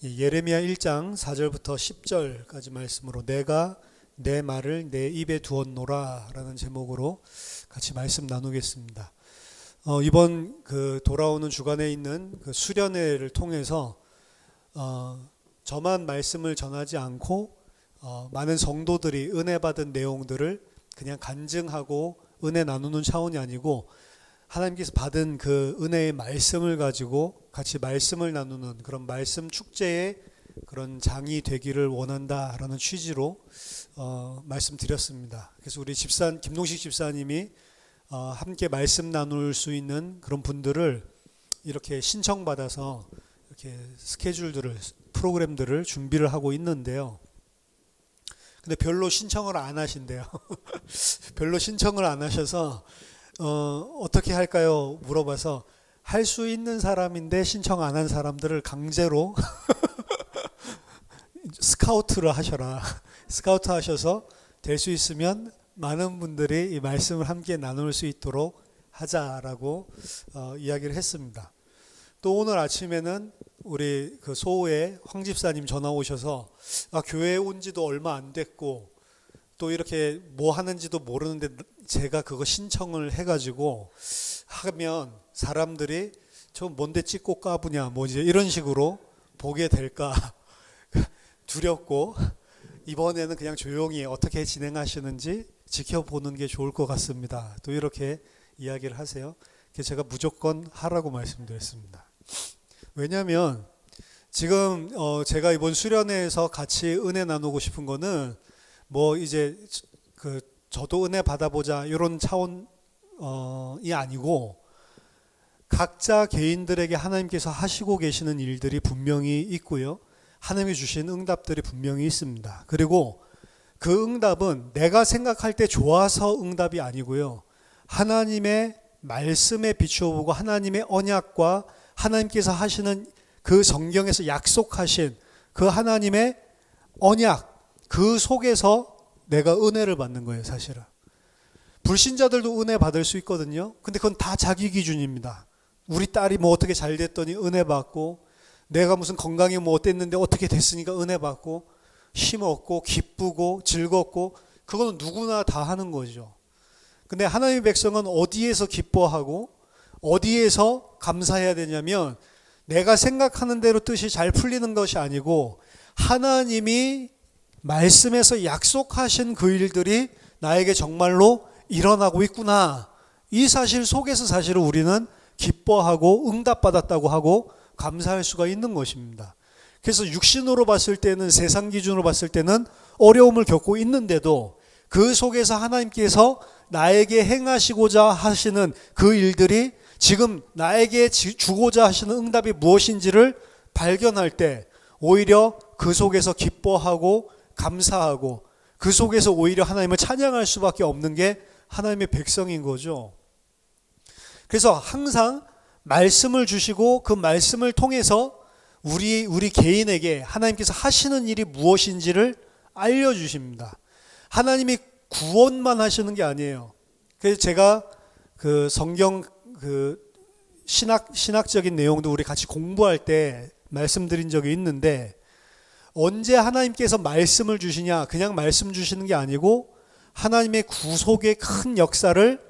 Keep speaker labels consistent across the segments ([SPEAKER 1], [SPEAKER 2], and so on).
[SPEAKER 1] 예레미야 1장 4절부터 10절까지 말씀으로 내가 내 말을 내 입에 두었노라 라는 제목으로 같이 말씀 나누겠습니다. 이번 돌아오는 주간에 있는 수련회를 통해서 저만 말씀을 전하지 않고 많은 성도들이 은혜 받은 내용들을 그냥 간증하고 은혜 나누는 차원이 아니고 하나님께서 받은 그 은혜의 말씀을 가지고 같이 말씀을 나누는 그런 말씀 축제의 그런 장이 되기를 원한다라는 취지로 말씀드렸습니다. 그래서 우리 김동식 집사님이 함께 말씀 나눌 수 있는 그런 분들을 이렇게 신청받아서 이렇게 프로그램들을 준비를 하고 있는데요. 근데 별로 신청을 안 하신대요. 별로 신청을 안 하셔서 어떻게 할까요? 물어봐서 할 수 있는 사람인데 신청 안 한 사람들을 강제로 스카우트를 하셔라. 스카우트 하셔서 될 수 있으면 많은 분들이 이 말씀을 함께 나눌 수 있도록 하자라고 이야기를 했습니다. 또 오늘 아침에는 우리 소우의 황 집사님 전화 오셔서 교회에 온 지도 얼마 안 됐고 또 이렇게 뭐 하는지도 모르는데 제가 그거 신청을 해가지고 하면 사람들이 저 뭔데 찍고 까부냐 뭐 이제 이런 식으로 보게 될까 두렵고 이번에는 그냥 조용히 어떻게 진행하시는지 지켜보는 게 좋을 것 같습니다. 또 이렇게 이야기를 하세요. 그래서 제가 무조건 하라고 말씀드렸습니다. 왜냐하면 지금 제가 이번 수련회에서 같이 은혜 나누고 싶은 거는 뭐 이제 저도 은혜 받아보자 이런 차원이 아니고 각자 개인들에게 하나님께서 하시고 계시는 일들이 분명히 있고요. 하나님이 주신 응답들이 분명히 있습니다. 그리고 그 응답은 내가 생각할 때 좋아서 응답이 아니고요. 하나님의 말씀에 비추어 보고 하나님의 언약과 하나님께서 하시는 그 성경에서 약속하신 그 하나님의 언약 그 속에서 내가 은혜를 받는 거예요. 사실은 불신자들도 은혜 받을 수 있거든요. 근데 그건 다 자기 기준입니다. 우리 딸이 뭐 어떻게 잘 됐더니 은혜 받고 내가 무슨 건강이 뭐 어땠는데 어떻게 됐으니까 은혜 받고 힘없고 기쁘고 즐겁고 그거는 누구나 다 하는 거죠. 근데 하나님의 백성은 어디에서 기뻐하고 어디에서 감사해야 되냐면 내가 생각하는 대로 뜻이 잘 풀리는 것이 아니고 하나님이 말씀에서 약속하신 그 일들이 나에게 정말로 일어나고 있구나. 이 사실 속에서 사실은 우리는 기뻐하고 응답받았다고 하고 감사할 수가 있는 것입니다. 그래서 육신으로 봤을 때는 세상 기준으로 봤을 때는 어려움을 겪고 있는데도 그 속에서 하나님께서 나에게 행하시고자 하시는 그 일들이 지금 나에게 주고자 하시는 응답이 무엇인지를 발견할 때 오히려 그 속에서 기뻐하고 감사하고 그 속에서 오히려 하나님을 찬양할 수밖에 없는 게 하나님의 백성인 거죠. 그래서 항상 말씀을 주시고 그 말씀을 통해서 우리 개인에게 하나님께서 하시는 일이 무엇인지를 알려주십니다. 하나님이 구원만 하시는 게 아니에요. 그래서 제가 성경 신학적인 내용도 우리 같이 공부할 때 말씀드린 적이 있는데 언제 하나님께서 말씀을 주시냐 그냥 말씀 주시는 게 아니고 하나님의 구속의 큰 역사를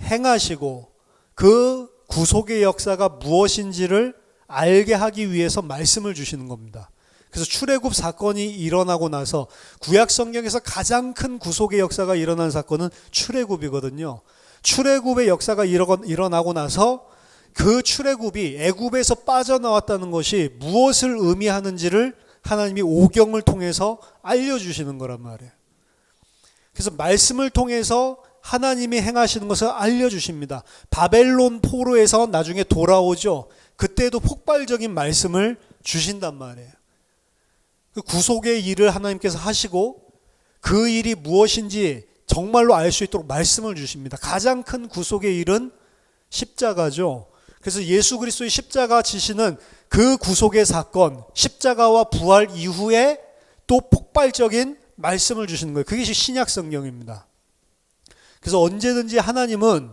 [SPEAKER 1] 행하시고 그 구속의 역사가 무엇인지를 알게 하기 위해서 말씀을 주시는 겁니다. 그래서 출애굽 사건이 일어나고 나서 구약 성경에서 가장 큰 구속의 역사가 일어난 사건은 출애굽이거든요. 출애굽의 역사가 일어나고 나서 그 출애굽이 애굽에서 빠져나왔다는 것이 무엇을 의미하는지를 하나님이 오경을 통해서 알려주시는 거란 말이에요. 그래서 말씀을 통해서 하나님이 행하시는 것을 알려주십니다. 바벨론 포로에서 나중에 돌아오죠. 그때도 폭발적인 말씀을 주신단 말이에요. 그 구속의 일을 하나님께서 하시고 그 일이 무엇인지 정말로 알 수 있도록 말씀을 주십니다. 가장 큰 구속의 일은 십자가죠. 그래서 예수 그리스도의 십자가 지시는 그 구속의 사건, 십자가와 부활 이후에 또 폭발적인 말씀을 주시는 거예요. 그게 신약 성경입니다. 그래서 언제든지 하나님은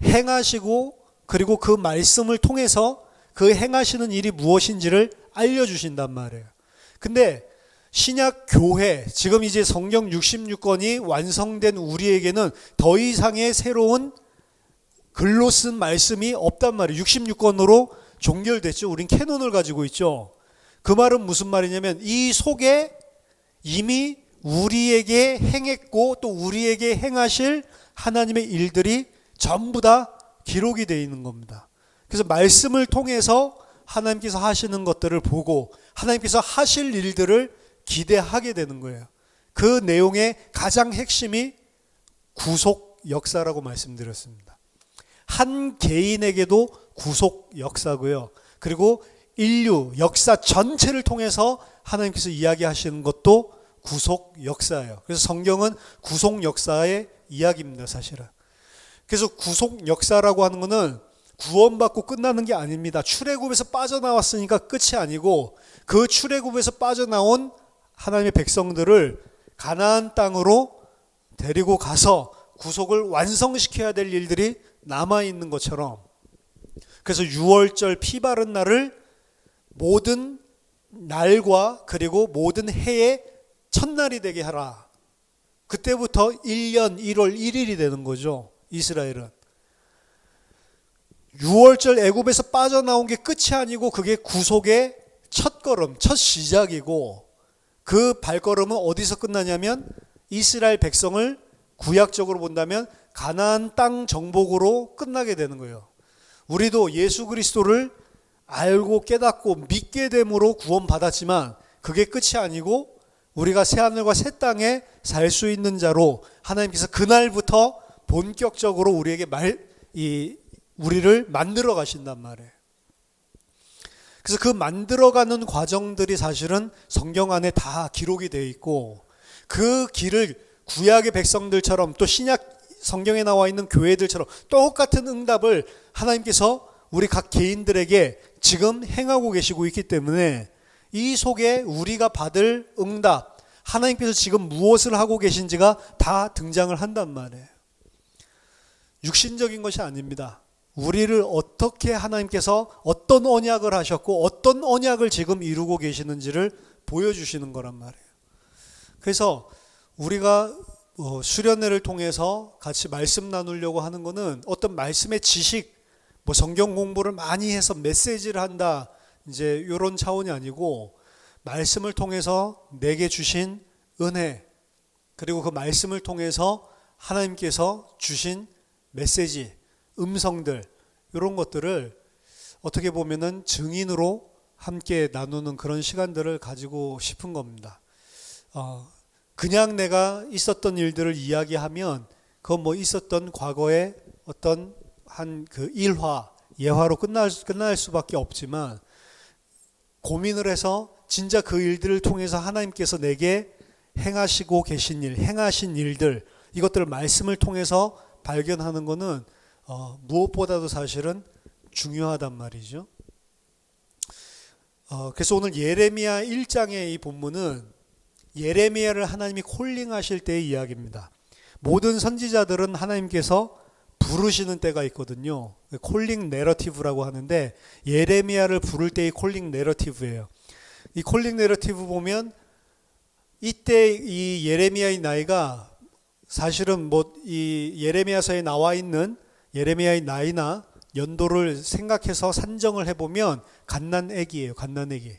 [SPEAKER 1] 행하시고 그리고 그 말씀을 통해서 그 행하시는 일이 무엇인지를 알려주신단 말이에요. 근데 신약 교회, 지금 이제 성경 66권이 완성된 우리에게는 더 이상의 새로운 글로 쓴 말씀이 없단 말이에요. 66권으로 종결됐죠. 우린 캐논을 가지고 있죠. 그 말은 무슨 말이냐면 이 속에 이미 우리에게 행했고 또 우리에게 행하실 하나님의 일들이 전부 다 기록이 되어 있는 겁니다. 그래서 말씀을 통해서 하나님께서 하시는 것들을 보고 하나님께서 하실 일들을 기대하게 되는 거예요. 그 내용의 가장 핵심이 구속 역사라고 말씀드렸습니다. 한 개인에게도 구속 역사고요. 그리고 인류 역사 전체를 통해서 하나님께서 이야기하시는 것도 구속 역사예요. 그래서 성경은 구속 역사의 이야기입니다, 사실은. 그래서 구속 역사라고 하는 것은 구원받고 끝나는 게 아닙니다. 출애굽에서 빠져나왔으니까 끝이 아니고 그 출애굽에서 빠져나온 하나님의 백성들을 가나안 땅으로 데리고 가서 구속을 완성시켜야 될 일들이 남아있는 것처럼, 그래서 6월절 피 바른 날을 모든 날과 그리고 모든 해의 첫날이 되게 하라. 그때부터 1년 1월 1일이 되는 거죠. 이스라엘은 6월절 애굽에서 빠져나온 게 끝이 아니고 그게 구속의 첫걸음, 첫 시작이고, 그 발걸음은 어디서 끝나냐면 이스라엘 백성을 구약적으로 본다면 가나안 땅 정복으로 끝나게 되는 거예요. 우리도 예수 그리스도를 알고 깨닫고 믿게 됨으로 구원받았지만 그게 끝이 아니고 우리가 새하늘과 새 땅에 살 수 있는 자로 하나님께서 그날부터 본격적으로 우리를 만들어 가신단 말이에요. 그래서 그 만들어가는 과정들이 사실은 성경 안에 다 기록이 되어 있고, 그 길을 구약의 백성들처럼 또 신약 성경에 나와 있는 교회들처럼 똑같은 응답을 하나님께서 우리 각 개인들에게 지금 행하고 계시고 있기 때문에 이 속에 우리가 받을 응답, 하나님께서 지금 무엇을 하고 계신지가 다 등장을 한단 말이에요. 육신적인 것이 아닙니다. 우리를 어떻게 하나님께서 어떤 언약을 하셨고 어떤 언약을 지금 이루고 계시는지를 보여주시는 거란 말이에요. 그래서 우리가 수련회를 통해서 같이 말씀 나누려고 하는 거는 어떤 말씀의 지식, 성경 공부를 많이 해서 메시지를 한다, 이제 이런 차원이 아니고, 말씀을 통해서 내게 주신 은혜, 그리고 그 말씀을 통해서 하나님께서 주신 메시지, 음성들, 이런 것들을 어떻게 보면은 증인으로 함께 나누는 그런 시간들을 가지고 싶은 겁니다. 그냥 내가 있었던 일들을 이야기하면 그건 있었던 과거의 어떤 한 그 일화, 예화로 끝날 수밖에 없지만, 고민을 해서 진짜 그 일들을 통해서 하나님께서 내게 행하시고 계신 일, 행하신 일들, 이것들을 말씀을 통해서 발견하는 것은 무엇보다도 사실은 중요하단 말이죠. 그래서 오늘 예레미야 1장의 이 본문은 예레미야를 하나님이 콜링하실 때의 이야기입니다. 모든 선지자들은 하나님께서 부르시는 때가 있거든요. 콜링 내러티브라고 하는데, 예레미야를 부를 때의 콜링 내러티브예요. 이 콜링 내러티브 보면 이때 이 예레미야의 나이가 사실은 이 예레미야서에 나와 있는 예레미야의 나이나 연도를 생각해서 산정을 해보면 갓난애기예요. 갓난애기.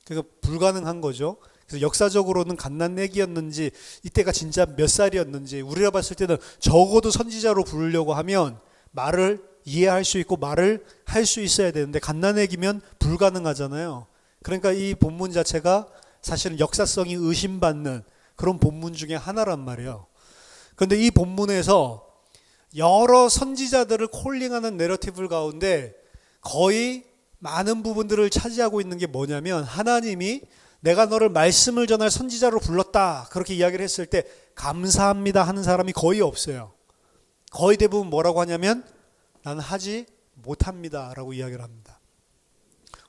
[SPEAKER 1] 그러니까 불가능한 거죠. 그래서 역사적으로는 갓난애기였는지 이때가 진짜 몇 살이었는지, 우리가 봤을 때는 적어도 선지자로 부르려고 하면 말을 이해할 수 있고 말을 할 수 있어야 되는데 갓난애기면 불가능하잖아요. 그러니까 이 본문 자체가 사실은 역사성이 의심받는 그런 본문 중에 하나란 말이에요. 그런데 이 본문에서 여러 선지자들을 콜링하는 내러티브 가운데 거의 많은 부분들을 차지하고 있는 게 뭐냐면, 하나님이 내가 너를 말씀을 전할 선지자로 불렀다, 그렇게 이야기를 했을 때 감사합니다 하는 사람이 거의 없어요. 거의 대부분 뭐라고 하냐면 나는 하지 못합니다 라고 이야기를 합니다.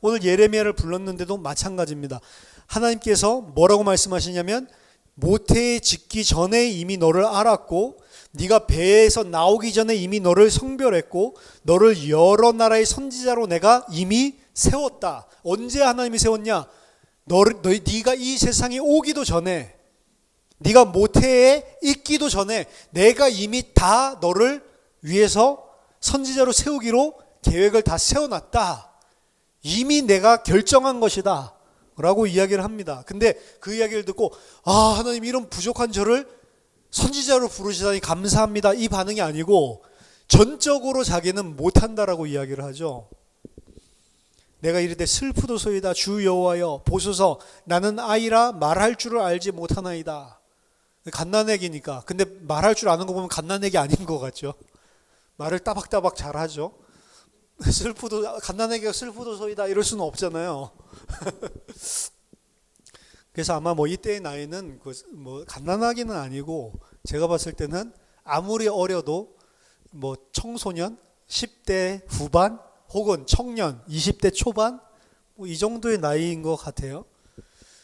[SPEAKER 1] 오늘 예레미야를 불렀는데도 마찬가지입니다. 하나님께서 뭐라고 말씀하시냐면, 모태에 짓기 전에 이미 너를 알았고 네가 배에서 나오기 전에 이미 너를 성별했고 너를 여러 나라의 선지자로 내가 이미 세웠다. 언제 하나님이 세웠냐? 네가 이 세상에 오기도 전에, 네가 모태에 있기도 전에 내가 이미 다 너를 위해서 선지자로 세우기로 계획을 다 세워놨다. 이미 내가 결정한 것이다 라고 이야기를 합니다. 근데 그 이야기를 듣고 하나님 이런 부족한 저를 선지자로 부르시다니 감사합니다, 이 반응이 아니고 전적으로 자기는 못한다라고 이야기를 하죠. 내가 이르되 슬프도소이다 주 여호와여 보소서 나는 아이라 말할 줄을 알지 못하나이다. 갓난애기니까. 근데 말할 줄 아는 거 보면 갓난애기 아닌 것 같죠. 말을 따박따박 잘하죠. 갓난애기가 슬프도소이다 이럴 수는 없잖아요. 그래서 아마 이때의 나이는 갓난아기는 아니고, 제가 봤을 때는 아무리 어려도 청소년 10대 후반 혹은 청년 20대 초반 이 정도의 나이인 것 같아요.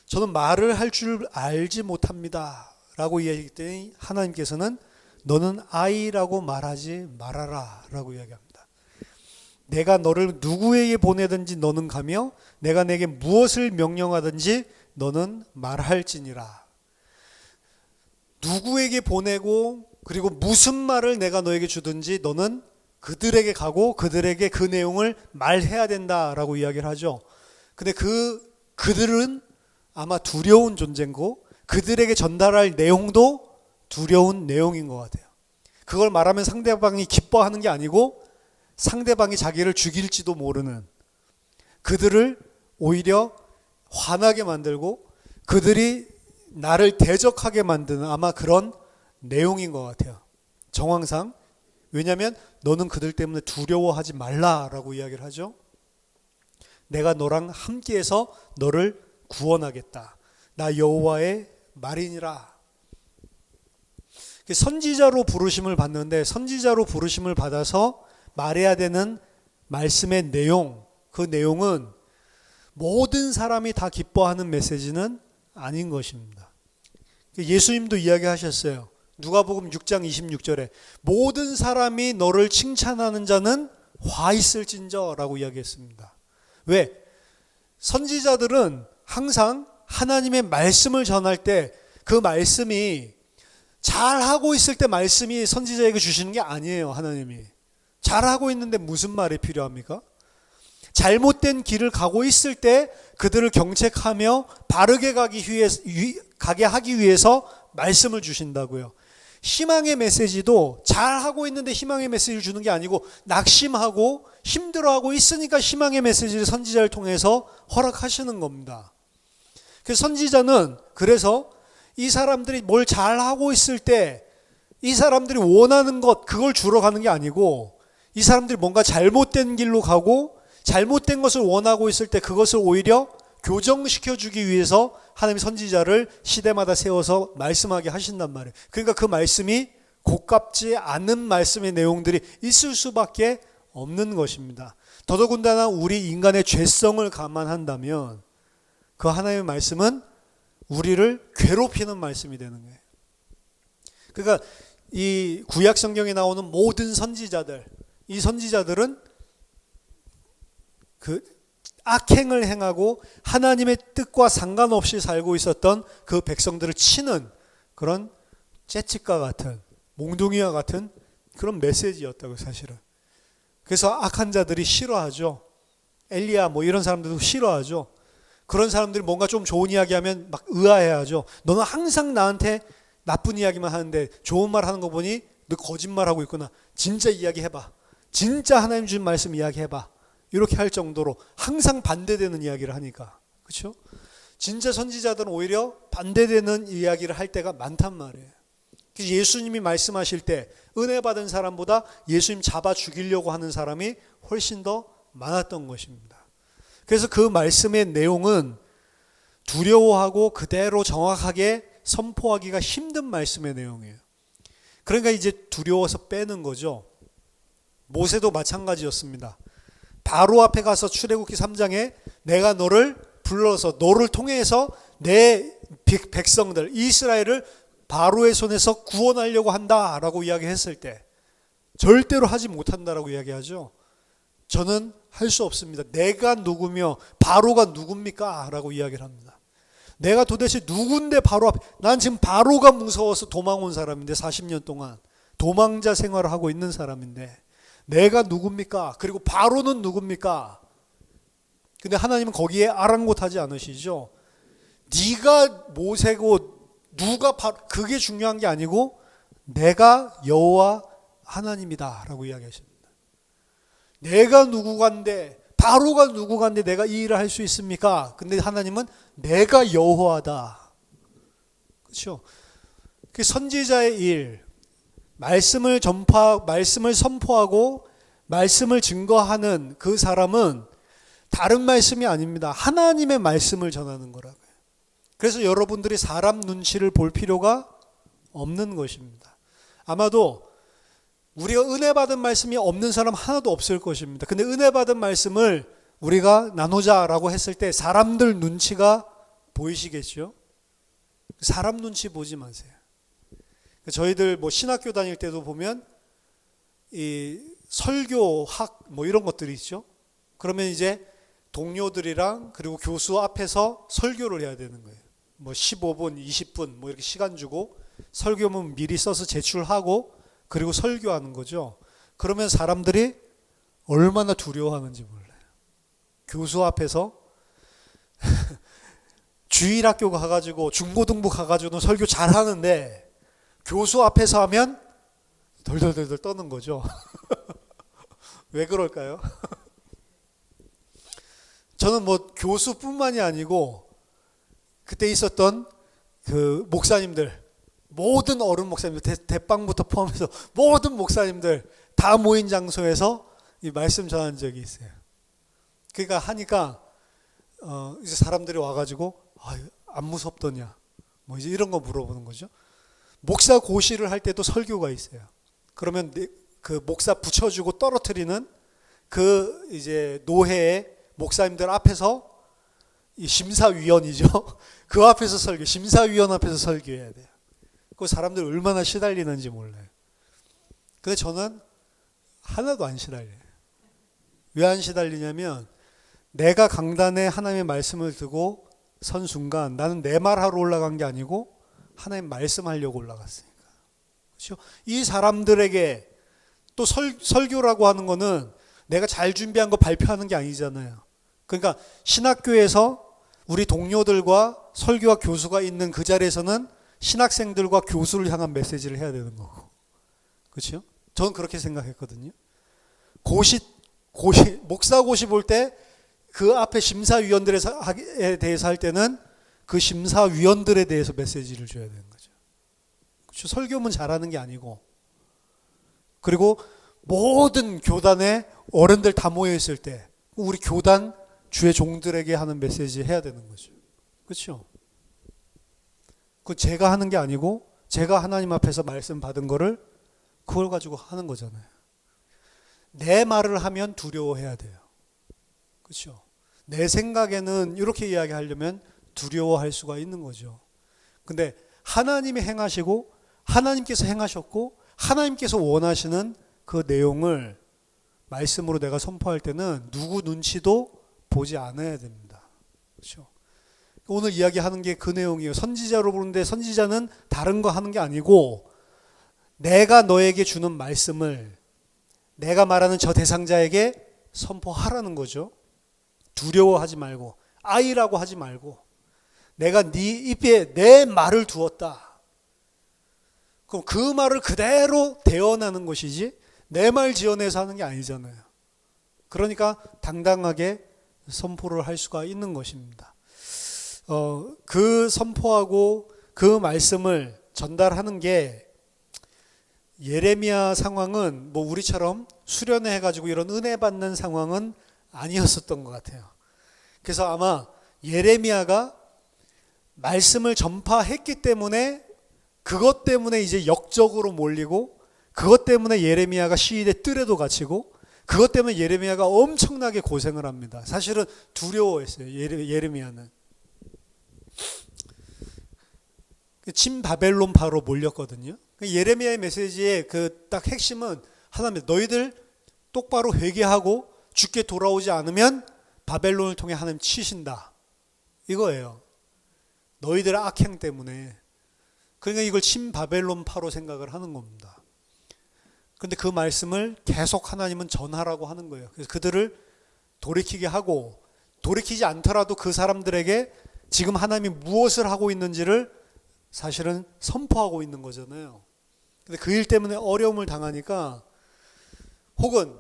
[SPEAKER 1] 저는 말을 할 줄 알지 못합니다 라고 이야기했더니 하나님께서는 너는 아이라고 말하지 말아라 라고 이야기합니다. 내가 너를 누구에게 보내든지 너는 가며 내가 내게 무엇을 명령하든지 너는 말할지니라. 누구에게 보내고 그리고 무슨 말을 내가 너에게 주든지 너는 그들에게 가고 그들에게 그 내용을 말해야 된다라고 이야기를 하죠. 근데 그들은 아마 두려운 존재고 그들에게 전달할 내용도 두려운 내용인 것 같아요. 그걸 말하면 상대방이 기뻐하는 게 아니고 상대방이 자기를 죽일지도 모르는, 그들을 오히려 화나게 만들고 그들이 나를 대적하게 만드는 아마 그런 내용인 것 같아요. 정황상. 왜냐하면 너는 그들 때문에 두려워하지 말라라고 이야기를 하죠. 내가 너랑 함께해서 너를 구원하겠다. 나 여호와의 말이니라. 선지자로 부르심을 받는데, 선지자로 부르심을 받아서 말해야 되는 말씀의 내용, 그 내용은 모든 사람이 다 기뻐하는 메시지는 아닌 것입니다. 예수님도 이야기하셨어요. 누가복음 6장 26절에 모든 사람이 너를 칭찬하는 자는 화 있을진저 라고 이야기했습니다. 왜? 선지자들은 항상 하나님의 말씀을 전할 때 그 말씀이 잘하고 있을 때 말씀이 선지자에게 주시는 게 아니에요. 하나님이 잘하고 있는데 무슨 말이 필요합니까? 잘못된 길을 가고 있을 때 그들을 경책하며 바르게 가게 하기 위해서 말씀을 주신다고요. 희망의 메시지도 잘하고 있는데 희망의 메시지를 주는 게 아니고 낙심하고 힘들어하고 있으니까 희망의 메시지를 선지자를 통해서 허락하시는 겁니다. 그래서 선지자는 그래서 이 사람들이 뭘 잘하고 있을 때 이 사람들이 원하는 것, 그걸 주러 가는 게 아니고 이 사람들이 뭔가 잘못된 길로 가고 잘못된 것을 원하고 있을 때 그것을 오히려 교정시켜주기 위해서 하나님 선지자를 시대마다 세워서 말씀하게 하신단 말이에요. 그러니까 그 말씀이 고깝지 않은 말씀의 내용들이 있을 수밖에 없는 것입니다. 더더군다나 우리 인간의 죄성을 감안한다면 그 하나님의 말씀은 우리를 괴롭히는 말씀이 되는 거예요. 그러니까 이 구약 성경에 나오는 모든 선지자들, 이 선지자들은 그 악행을 행하고 하나님의 뜻과 상관없이 살고 있었던 그 백성들을 치는 그런 채찍과 같은, 몽둥이와 같은 그런 메시지였다고 사실은. 그래서 악한 자들이 싫어하죠. 엘리야 이런 사람들도 싫어하죠. 그런 사람들이 뭔가 좀 좋은 이야기하면 막 의아해하죠. 너는 항상 나한테 나쁜 이야기만 하는데 좋은 말 하는 거 보니 너 거짓말하고 있구나. 진짜 이야기해봐. 진짜 하나님 주신 말씀 이야기해봐. 이렇게 할 정도로 항상 반대되는 이야기를 하니까. 그렇죠? 진짜 선지자들은 오히려 반대되는 이야기를 할 때가 많단 말이에요. 그래서 예수님이 말씀하실 때 은혜 받은 사람보다 예수님 잡아 죽이려고 하는 사람이 훨씬 더 많았던 것입니다. 그래서 그 말씀의 내용은 두려워하고 그대로 정확하게 선포하기가 힘든 말씀의 내용이에요. 그러니까 이제 두려워서 빼는 거죠. 모세도 마찬가지였습니다. 바로 앞에 가서 출애굽기 3장에 내가 너를 불러서 너를 통해서 내 백성들 이스라엘을 바로의 손에서 구원하려고 한다라고 이야기했을 때 절대로 하지 못한다라고 이야기하죠. 저는 할 수 없습니다. 내가 누구며 바로가 누굽니까? 라고 이야기를 합니다. 내가 도대체 누군데 바로 앞에, 난 지금 바로가 무서워서 도망 온 사람인데 40년 동안 도망자 생활을 하고 있는 사람인데 내가 누굽니까? 그리고 바로는 누굽니까? 근데 하나님은 거기에 아랑곳하지 않으시죠. 네가 모세고 누가 바로, 그게 중요한 게 아니고 내가 여호와 하나님이다 라고 이야기하십니다. 내가 누구간데, 바로가 누구간데 내가 이 일을 할 수 있습니까? 근데 하나님은 내가 여호와다. 그렇죠? 그 선지자의 일, 말씀을 선포하고 말씀을 증거하는 그 사람은 다른 말씀이 아닙니다. 하나님의 말씀을 전하는 거라고요. 그래서 여러분들이 사람 눈치를 볼 필요가 없는 것입니다. 아마도 우리가 은혜 받은 말씀이 없는 사람 하나도 없을 것입니다. 근데 은혜 받은 말씀을 우리가 나누자라고 했을 때 사람들 눈치가 보이시겠죠? 사람 눈치 보지 마세요. 저희들 뭐 신학교 다닐 때도 보면 이 설교학 뭐 이런 것들이 있죠. 그러면 이제 동료들이랑 그리고 교수 앞에서 설교를 해야 되는 거예요. 뭐 15분, 20분 뭐 이렇게 시간 주고 설교문 미리 써서 제출하고 그리고 설교하는 거죠. 그러면 사람들이 얼마나 두려워하는지 몰라요. 교수 앞에서 주일학교 가가지고 중고등부 가가지고는 설교 잘하는데 교수 앞에서 하면 덜덜덜덜 떠는 거죠. 왜 그럴까요? 저는 뭐 교수뿐만이 아니고 그때 있었던 그 목사님들, 모든 어른 목사님들, 대빵부터 포함해서 모든 목사님들 다 모인 장소에서 이 말씀 전한 적이 있어요. 그러니까 하니까 이제 사람들이 와가지고 안 무섭더냐, 뭐 이제 이런 거 물어보는 거죠. 목사 고시를 할 때도 설교가 있어요. 그러면 그 목사 붙여주고 떨어뜨리는 그 이제 노회의 목사님들 앞에서 이 심사위원이죠. 그 앞에서 심사위원 앞에서 설교해야 돼요. 그 사람들 얼마나 시달리는지 몰라요. 근데 저는 하나도 안 시달려요. 왜 안 시달리냐면 내가 강단에 하나님의 말씀을 두고 선 순간 나는 내 말하러 올라간 게 아니고 하나님 말씀하려고 올라갔으니까. 그렇죠? 이 사람들에게 또 설교라고 하는 거는 내가 잘 준비한 거 발표하는 게 아니잖아요. 그러니까 신학교에서 우리 동료들과 설교와 교수가 있는 그 자리에서는 신학생들과 교수를 향한 메시지를 해야 되는 거고. 그렇죠? 저는 그렇게 생각했거든요. 목사 고시 볼 때 그 앞에 심사위원들에 대해서 할 때는 그 심사위원들에 대해서 메시지를 줘야 되는 거죠. 그렇죠? 설교문 잘하는 게 아니고. 그리고 모든 교단에 어른들 다 모여 있을 때 우리 교단 주의 종들에게 하는 메시지 해야 되는 거죠. 그렇죠? 그 제가 하는 게 아니고 제가 하나님 앞에서 말씀 받은 거를 그걸 가지고 하는 거잖아요. 내 말을 하면 두려워해야 돼요. 그렇죠? 내 생각에는 이렇게 이야기하려면 두려워할 수가 있는 거죠. 근데 하나님이 행하시고 하나님께서 행하셨고 하나님께서 원하시는 그 내용을 말씀으로 내가 선포할 때는 누구 눈치도 보지 않아야 됩니다. 그렇죠? 오늘 이야기하는 게 그 내용이에요. 선지자로 부르는데 선지자는 다른 거 하는 게 아니고 내가 너에게 주는 말씀을 내가 말하는 저 대상자에게 선포하라는 거죠. 두려워하지 말고 아이라고 하지 말고 내가 네 입에 내 말을 두었다. 그럼 그 말을 그대로 대언하는 것이지 내 말 지어내서 하는 게 아니잖아요. 그러니까 당당하게 선포를 할 수가 있는 것입니다. 그 선포하고 그 말씀을 전달하는 게 예레미야 상황은 뭐 우리처럼 수련회 해가지고 이런 은혜 받는 상황은 아니었었던 것 같아요. 그래서 아마 예레미야가 말씀을 전파했기 때문에 그것 때문에 이제 역적으로 몰리고 그것 때문에 예레미야가 시위대 뜰에도 갇히고 그것 때문에 예레미야가 엄청나게 고생을 합니다. 사실은 두려워했어요. 예레미야는. 진바벨론 바로 몰렸거든요. 예레미야의 메시지의 그 딱 핵심은 하나입니다. 너희들 똑바로 회개하고 주께 돌아오지 않으면 바벨론을 통해 하나님 치신다. 이거예요. 너희들의 악행 때문에. 그러니까 이걸 친바벨론파로 생각을 하는 겁니다. 그런데 그 말씀을 계속 하나님은 전하라고 하는 거예요. 그래서 그들을 돌이키게 하고, 돌이키지 않더라도 그 사람들에게 지금 하나님이 무엇을 하고 있는지를 사실은 선포하고 있는 거잖아요. 근데 그 일 때문에 어려움을 당하니까, 혹은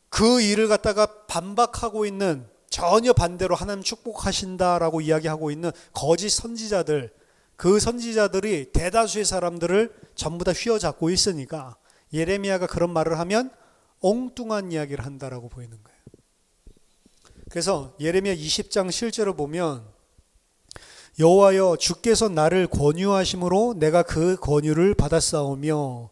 [SPEAKER 1] 그 일을 갖다가 반박하고 있는, 전혀 반대로 하나님 축복하신다라고 이야기하고 있는 거짓 선지자들, 그 선지자들이 대다수의 사람들을 전부 다 휘어잡고 있으니까 예레미야가 그런 말을 하면 엉뚱한 이야기를 한다라고 보이는 거예요. 그래서 예레미야 20장 실제로 보면, 여호와여 주께서 나를 권유하심으로 내가 그 권유를 받았사오며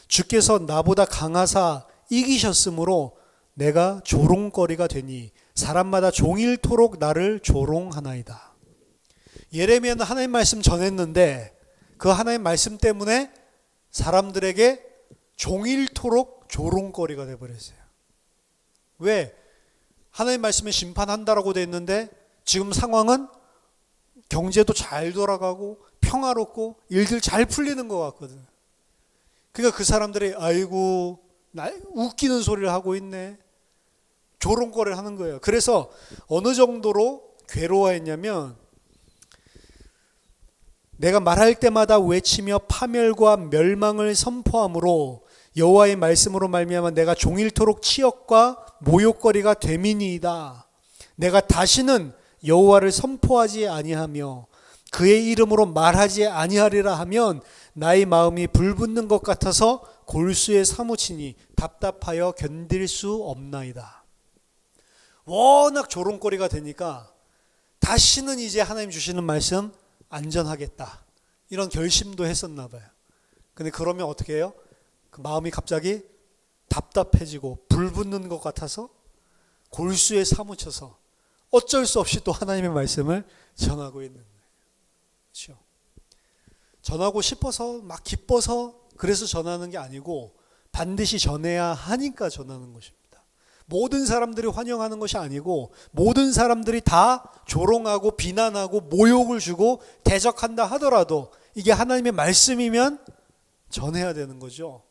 [SPEAKER 1] 주께서 나보다 강하사 이기셨으므로 내가 조롱거리가 되니 사람마다 종일토록 나를 조롱하나이다. 예레미야는 하나님 말씀 전했는데 그 하나님 말씀 때문에 사람들에게 종일토록 조롱거리가 되어버렸어요. 왜? 하나님 말씀에 심판한다라고 돼 있는데 지금 상황은 경제도 잘 돌아가고 평화롭고 일들 잘 풀리는 것 같거든. 그러니까 그 사람들이 아이고 웃기는 소리를 하고 있네, 조롱거리를 하는 거예요. 그래서 어느 정도로 괴로워했냐면, 내가 말할 때마다 외치며 파멸과 멸망을 선포함으로 여호와의 말씀으로 말미암아 내가 종일토록 치욕과 모욕거리가 됨이니이다. 내가 다시는 여호와를 선포하지 아니하며 그의 이름으로 말하지 아니하리라 하면 나의 마음이 불붙는 것 같아서 골수에 사무치니 답답하여 견딜 수 없나이다. 워낙 조롱거리가 되니까 다시는 이제 하나님 주시는 말씀 안전하겠다, 이런 결심도 했었나 봐요. 근데 그러면 어떻게 해요? 그 마음이 갑자기 답답해지고 불붙는 것 같아서 골수에 사무쳐서 어쩔 수 없이 또 하나님의 말씀을 전하고 있는 거예요. 그렇죠? 전하고 싶어서 막 기뻐서 그래서 전하는 게 아니고 반드시 전해야 하니까 전하는 것입니다. 모든 사람들이 환영하는 것이 아니고 모든 사람들이 다 조롱하고 비난하고 모욕을 주고 대적한다 하더라도 이게 하나님의 말씀이면 전해야 되는 거죠.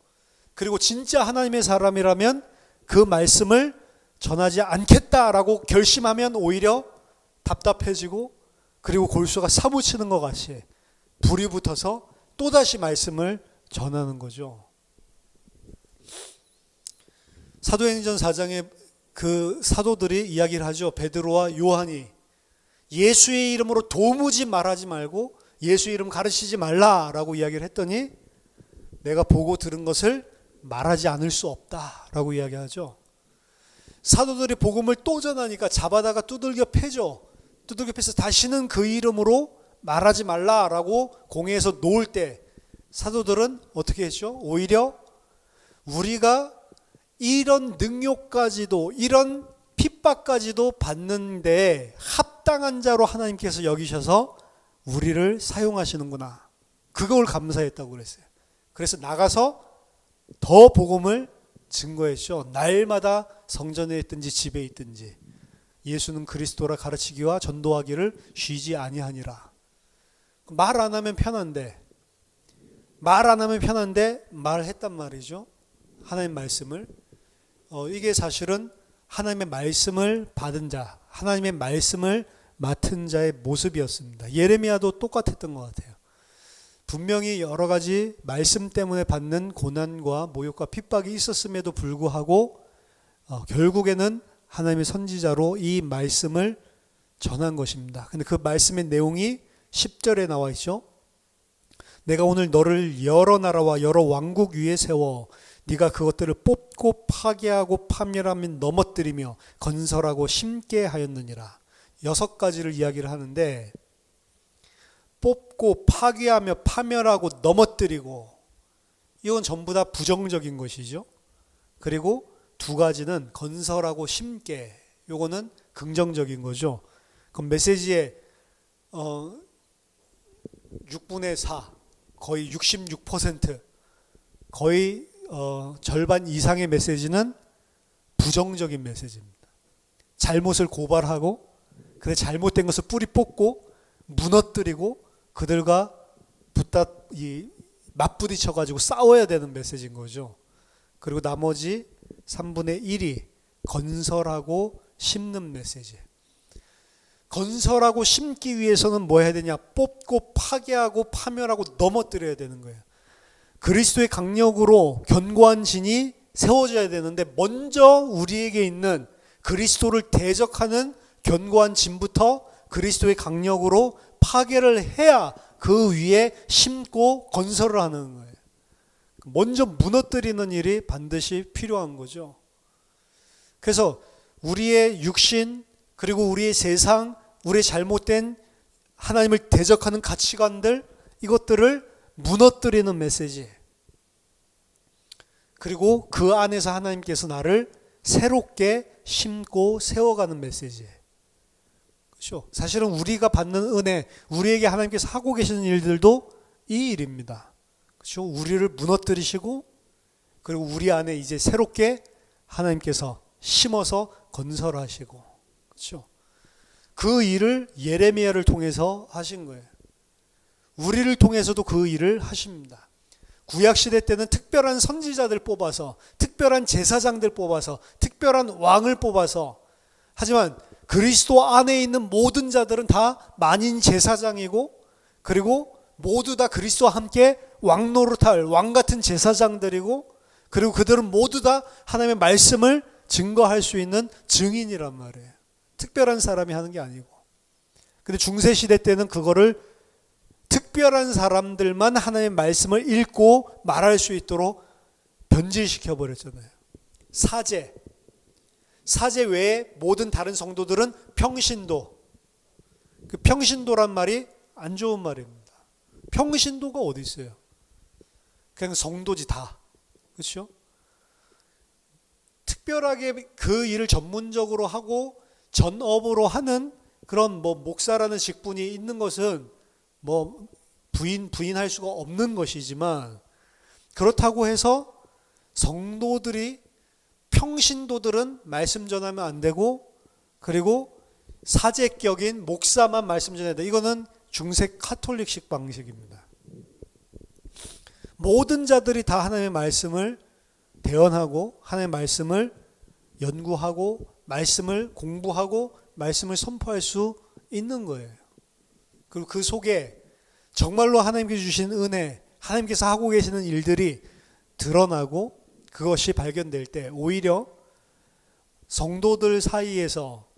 [SPEAKER 1] 그리고 진짜 하나님의 사람이라면 그 말씀을 전하지 않겠다라고 결심하면 오히려 답답해지고 그리고 골수가 사무치는 것 같이 불이 붙어서 또다시 말씀을 전하는 거죠. 사도행전 4장에 그 사도들이 이야기를 하죠. 베드로와 요한이 예수의 이름으로 도무지 말하지 말고 예수의 이름 가르치지 말라라고 이야기를 했더니 내가 보고 들은 것을 말하지 않을 수 없다라고 이야기하죠. 사도들이 복음을 또 전하니까 잡아다가 두들겨 패죠. 두들겨 패서 다시는 그 이름으로 말하지 말라라고 공회에서 놓을 때 사도들은 어떻게 했죠? 오히려 우리가 이런 능욕까지도 이런 핍박까지도 받는데 합당한 자로 하나님께서 여기셔서 우리를 사용하시는구나, 그걸 감사했다고 그랬어요. 그래서 나가서 더 복음을 증거했죠. 날마다 성전에 있든지 집에 있든지 예수는 그리스도라 가르치기와 전도하기를 쉬지 아니하니라. 말 안 하면 편한데 말했단 말이죠. 하나님 말씀을. 이게 사실은 하나님의 말씀을 받은 자, 하나님의 말씀을 맡은 자의 모습이었습니다. 예레미야도 똑같았던 것 같아요. 분명히 여러 가지 말씀 때문에 받는 고난과 모욕과 핍박이 있었음에도 불구하고 결국에는 하나님의 선지자로 이 말씀을 전한 것입니다. 근데 그 말씀의 내용이 10절에 나와 있죠. 내가 오늘 너를 여러 나라와 여러 왕국 위에 세워 네가 그것들을 뽑고 파괴하고 파멸하며 넘어뜨리며 건설하고 심게 하였느니라. 6가지를 이야기를 하는데 뽑고 파괴하며 파멸하고 넘어뜨리고, 이건 전부 다 부정적인 것이죠. 그리고 2가지는 건설하고 심게, 요거는 긍정적인 거죠. 그럼 메시지의 6분의 4, 거의 66%, 거의 절반 이상의 메시지는 부정적인 메시지입니다. 잘못을 고발하고 그래 잘못된 것을 뿌리 뽑고 무너뜨리고 그들과 맞부딪혀가지고 싸워야 되는 메시지인 거죠. 그리고 나머지 3분의 1이 건설하고 심는 메시지. 건설하고 심기 위해서는 뭐 해야 되냐? 뽑고 파괴하고 파멸하고 넘어뜨려야 되는 거예요. 그리스도의 강력으로 견고한 진이 세워져야 되는데 먼저 우리에게 있는 그리스도를 대적하는 견고한 진부터 그리스도의 강력으로 파괴를 해야 그 위에 심고 건설을 하는 거예요. 먼저 무너뜨리는 일이 반드시 필요한 거죠. 그래서 우리의 육신 그리고 우리의 세상, 우리의 잘못된 하나님을 대적하는 가치관들 이것들을 무너뜨리는 메시지. 그리고 그 안에서 하나님께서 나를 새롭게 심고 세워가는 메시지. 그렇죠? 사실은 우리가 받는 은혜, 우리에게 하나님께서 하고 계시는 일들도 이 일입니다. 그렇죠? 우리를 무너뜨리시고 그리고 우리 안에 이제 새롭게 하나님께서 심어서 건설하시고, 그렇죠? 그 일을 예레미야를 통해서 하신 거예요. 우리를 통해서도 그 일을 하십니다. 구약시대 때는 특별한 선지자들 뽑아서 특별한 제사장들 뽑아서 특별한 왕을 뽑아서 하지만 그리스도 안에 있는 모든 자들은 다 만인 제사장이고 그리고 모두 다 그리스도와 함께 왕노릇할 왕같은 제사장들이고 그리고 그들은 모두 다 하나님의 말씀을 증거할 수 있는 증인이란 말이에요. 특별한 사람이 하는 게 아니고. 근데 중세시대 때는 그거를 특별한 사람들만 하나님의 말씀을 읽고 말할 수 있도록 변질시켜 버렸잖아요. 사제 외에 모든 다른 성도들은 평신도. 그 평신도란 말이 안 좋은 말입니다. 평신도가 어디 있어요? 그냥 성도지 다. 그렇죠? 특별하게 그 일을 전문적으로 하고 전업으로 하는 그런 목사라는 직분이 있는 것은 부인할 수가 없는 것이지만 그렇다고 해서 성도들이 평신도들은 말씀 전하면 안 되고 그리고 사제격인 목사만 말씀 전해야 돼. 이거는 중세 카톨릭식 방식입니다. 모든 자들이 다 하나님의 말씀을 대언하고 하나님의 말씀을 연구하고 말씀을 공부하고 말씀을 선포할 수 있는 거예요. 그리고 그 속에 정말로 하나님께서 주신 은혜, 하나님께서 하고 계시는 일들이 드러나고 그것이 발견될 때 오히려 성도들 사이에서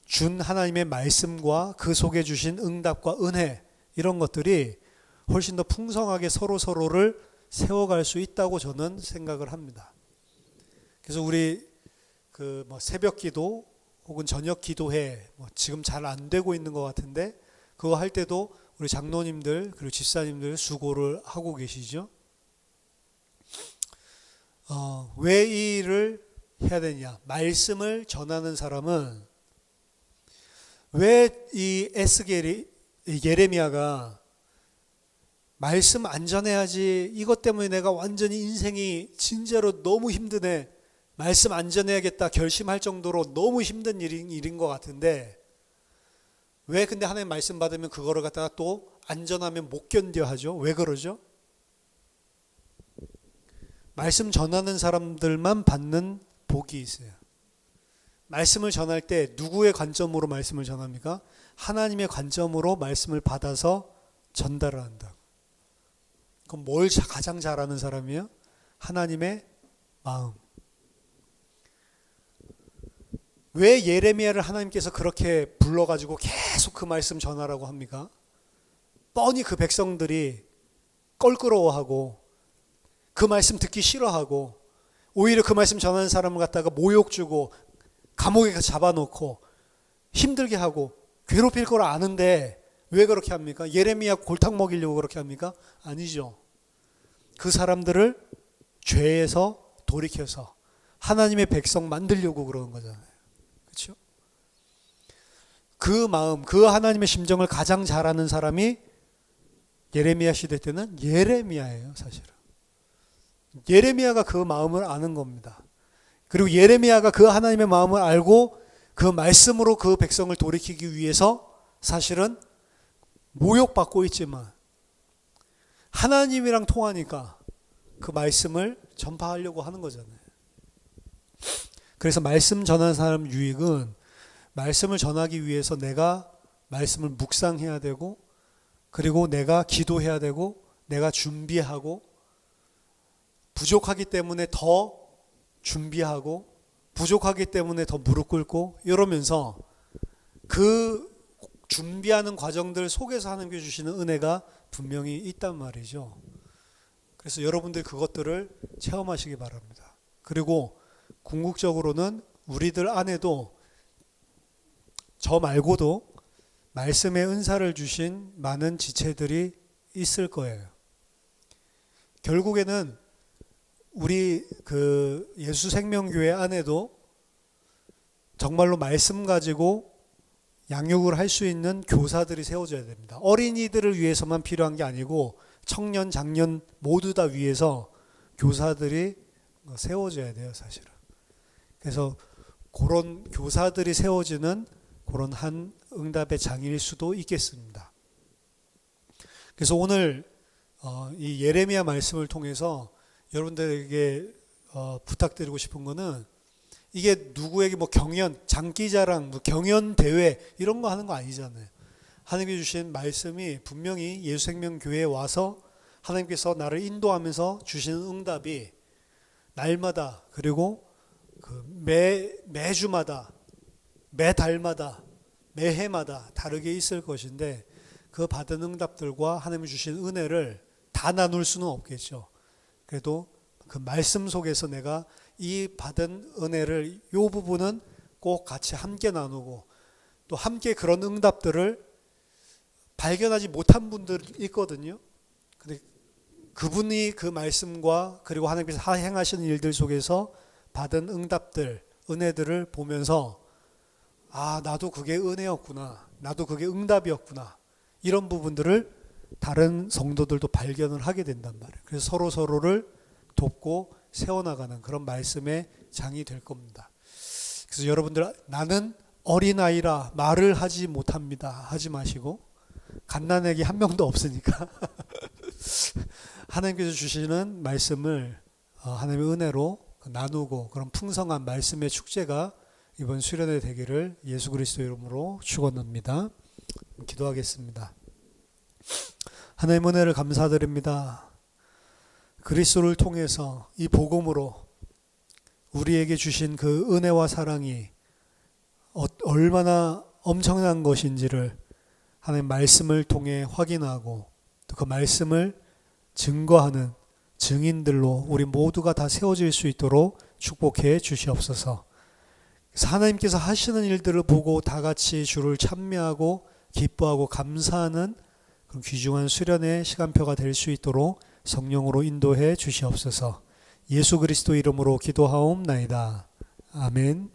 [SPEAKER 1] 준 하나님의 말씀과 그 속에 주신 응답과 은혜 이런 것들이 훨씬 더 풍성하게 서로를 세워갈 수 있다고 저는 생각을 합니다. 그래서 우리 새벽 기도 혹은 저녁 기도회 지금 잘 안 되고 있는 것 같은데 그거 할 때도 우리 장로님들 그리고 집사님들 수고를 하고 계시죠. 왜 이 일을 해야 되냐? 말씀을 전하는 사람은 왜 이 예레미야가 말씀 안 전해야지 이것 때문에 내가 완전히 인생이 진짜로 너무 힘드네 말씀 안 전해야겠다 결심할 정도로 너무 힘든 일인 것 같은데 왜 근데 하나님 말씀 받으면 그거를 갖다가 또 안 전하면 못 견뎌 하죠? 왜 그러죠? 말씀 전하는 사람들만 받는 복이 있어요. 말씀을 전할 때 누구의 관점으로 말씀을 전합니까? 하나님의 관점으로 말씀을 받아서 전달을 한다. 그럼 뭘 가장 잘하는 사람이에요? 하나님의 마음. 왜 예레미야를 하나님께서 그렇게 불러가지고 계속 그 말씀 전하라고 합니까? 뻔히 그 백성들이 껄끄러워하고 그 말씀 듣기 싫어하고 오히려 그 말씀 전하는 사람을 갖다가 모욕 주고 감옥에 잡아놓고 힘들게 하고 괴롭힐 걸 아는데 왜 그렇게 합니까? 예레미야 골탕 먹이려고 그렇게 합니까? 아니죠. 그 사람들을 죄에서 돌이켜서 하나님의 백성 만들려고 그러는 거잖아요. 그렇죠? 그 마음, 그 하나님의 심정을 가장 잘 아는 사람이 예레미야 시대 때는 예레미야예요, 사실은. 예레미야가 그 마음을 아는 겁니다. 그리고 예레미야가 그 하나님의 마음을 알고 그 말씀으로 그 백성을 돌이키기 위해서 사실은 모욕받고 있지만 하나님이랑 통하니까 그 말씀을 전파하려고 하는 거잖아요. 그래서 말씀 전하는 사람 유익은 말씀을 전하기 위해서 내가 말씀을 묵상해야 되고, 그리고 내가 기도해야 되고, 내가 준비하고, 부족하기 때문에 더 준비하고, 부족하기 때문에 더 무릎 꿇고 이러면서 그 준비하는 과정들 속에서 하나님께 주시는 은혜가 분명히 있단 말이죠. 그래서 여러분들 그것들을 체험하시기 바랍니다. 그리고 궁극적으로는 우리들 안에도 저 말고도 말씀의 은사를 주신 많은 지체들이 있을 거예요. 결국에는 우리 그 예수생명교회 안에도 정말로 말씀 가지고 양육을 할 수 있는 교사들이 세워져야 됩니다. 어린이들을 위해서만 필요한 게 아니고 청년, 장년 모두 다 위해서 교사들이 세워져야 돼요, 사실은. 그래서 그런 교사들이 세워지는 그런 한 응답의 장일 수도 있겠습니다. 그래서 오늘 이 예레미야 말씀을 통해서 여러분들에게 부탁드리고 싶은 거는, 이게 누구에게 뭐 경연, 장기자랑, 뭐 경연 대회 이런 거 하는 거 아니잖아요. 하나님께 주신 말씀이 분명히 예수생명교회에 와서 하나님께서 나를 인도하면서 주시는 응답이 날마다, 그리고 그 매주마다, 매달마다, 매해마다 다르게 있을 것인데, 그 받은 응답들과 하나님이 주신 은혜를 다 나눌 수는 없겠죠. 그래도 그 말씀 속에서 내가 이 받은 은혜를, 이 부분은 꼭 같이 함께 나누고, 또 함께 그런 응답들을 발견하지 못한 분들 있거든요. 근데 그분이 그 말씀과 그리고 하나님께서 행하시는 일들 속에서 받은 응답들, 은혜들을 보면서 아, 나도 그게 은혜였구나, 나도 그게 응답이었구나, 이런 부분들을 다른 성도들도 발견을 하게 된단 말이에요. 그래서 서로 서로를 돕고 세워나가는 그런 말씀의 장이 될 겁니다. 그래서 여러분들, 나는 어린아이라 말을 하지 못합니다 하지 마시고, 갓난아기 한 명도 없으니까 하나님께서 주시는 말씀을 하나님의 은혜로 나누고, 그런 풍성한 말씀의 축제가 이번 수련회 되기를 예수 그리스도 이름으로 축원합니다. 기도하겠습니다. 하나님 은혜를 감사드립니다. 그리스도를 통해서 이 복음으로 우리에게 주신 그 은혜와 사랑이 얼마나 엄청난 것인지를 하나님 말씀을 통해 확인하고, 또 그 말씀을 증거하는 증인들로 우리 모두가 다 세워질 수 있도록 축복해 주시옵소서. 그래서 하나님께서 하시는 일들을 보고 다 같이 주를 찬미하고 기뻐하고 감사하는 그런 귀중한 수련의 시간표가 될 수 있도록 성령으로 인도해 주시옵소서. 예수 그리스도 이름으로 기도하옵나이다. 아멘.